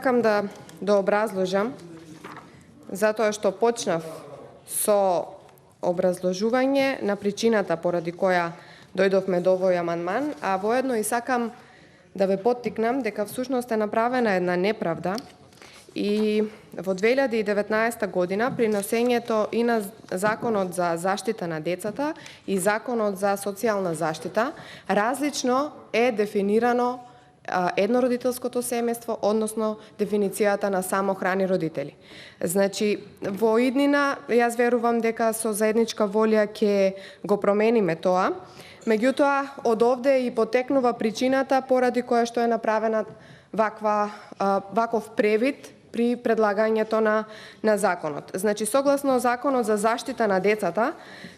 Сакам да образложам, затоа што почнав со образложување на причината поради која дојдовме до овој амандман, а воедно и сакам да ве поттикнам дека всушност е направена една неправда и во 2019 година при носењето и на Законот за заштита на децата и Законот за социјална заштита различно е дефинирано еднородителското семејство, односно дефиницијата на самохрани родители. Значи, во иднина, јас верувам дека со заедничка волја ќе го промениме тоа, меѓутоа, од овде и потекнува причината поради која што е направена ваков превид при предлагањето на законот. Значи, согласно Законот за заштита на децата,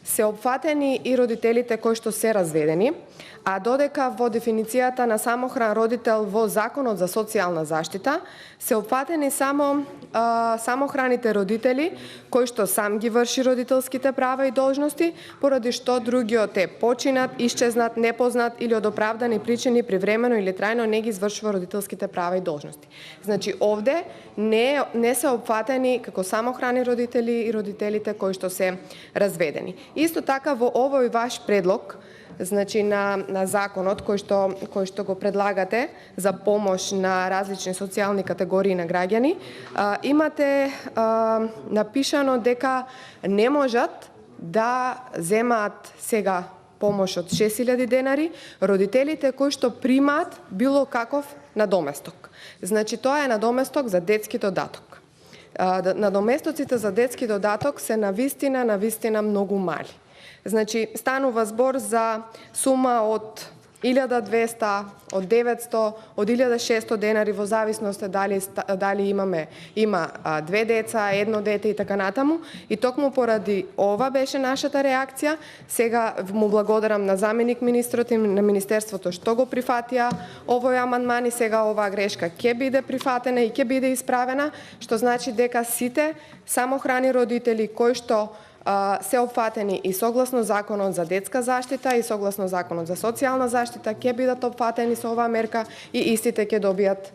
се опфатени и родителите кои што се разведени, а додека во дефиницијата на самохран родител во Законот за социјална заштита се опфатени само самохраните родители кои што сам ги врши родителските права и должности, поради што другиот е починат, исчезнат, непознат или од оправдани причини привремено или трајно не ги извршува родителските права и должности. Значи, овде не се опфатени како самохрани родители и родителите кои што се разведени. Исто така во овој ваш предлог, значи на законот кој што го предлагате за помош на различни социјални категории на граѓани, имате напишано дека не можат да земаат сега помош од 6.000 денари родителите кои што примаат било каков надоместок. Значи, тоа е надоместок за детски додаток. Надоместоците за детски додаток се навистина многу мали. Значи, станува збор за сума од 1200, од 900, од 1600 денари во зависност дали има две деца, едно дете и така натаму. И токму поради ова беше нашата реакција. Сега му благодарам на заменик министрот и на Министерството што го прифатија овој амандман и сега оваа грешка ќе биде прифатена и ќе биде исправена, што значи дека сите самохрани родители кои што се опфатени и согласно Законот за детска заштита и согласно Законот за социјална заштита ќе бидат опфатени со оваа мерка и истите ќе добијат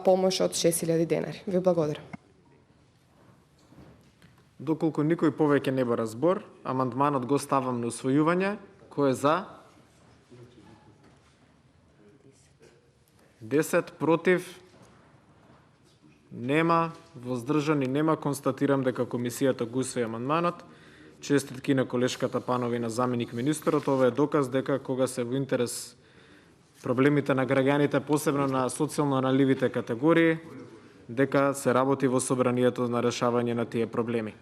помош од 6.000 денари. Ви благодарам. Доколку никој повеќе не бара збор, амандманот го ставам на усвојување. Кој е за? 10 против? Нема, воздржани нема. Констатирам дека комисијата го усвои амандманот. Честитки на колешката Панова и на заменик министрот. Ова е доказ дека кога се во интерес проблемите на граѓаните, посебно на социјално наливите категории, дека се работи во собранието на решавање на тие проблеми.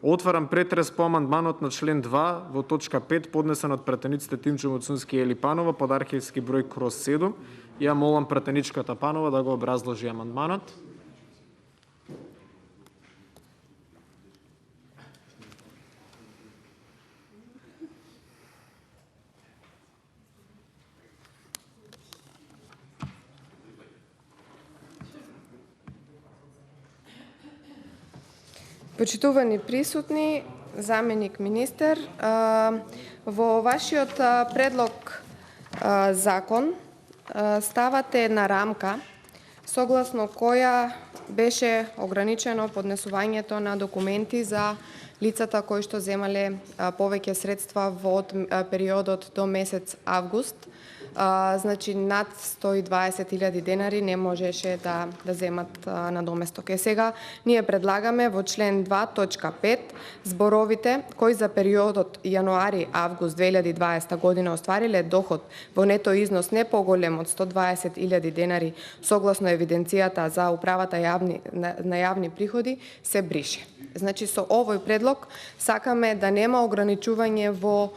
Отварам претрес по амандманот на член 2 во точка 5, поднесен од пратениците Тимчо Муцунски и Ели Панова под архивски број /7. Ја молам пратеничката Панова да го образложи амандманот. Почитувани присутни, заменик министер, во вашиот предлог закон ставате една рамка согласно која беше ограничено поднесувањето на документи за лицата кои што земале повеќе средства во периодот до месец август. Значи, над 120.000 денари не можеше да земат надоместок. Сега ние предлагаме во член 2, точка 5, зборовите кои за периодот јануари-август 2020 година оствариле доход во нето износ не поголем од 120.000 денари согласно евиденцијата за управата на јавни приходи се брише. Значи, со овој предлог сакаме да нема ограничување во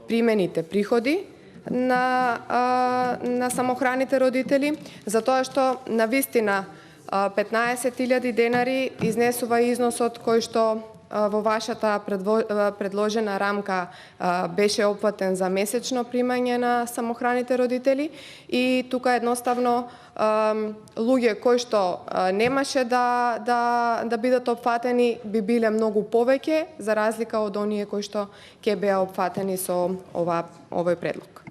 примените приходи на самохраните родители, затоа што навистина 15.000 денари изнесува износот кој што во вашата предложена рамка беше опфатен за месечно примање на самохраните родители и тука едноставно луѓе кои што немаше да бидат опфатени би биле многу повеќе за разлика од оние кои што ќе беа опфатени со овој предлог.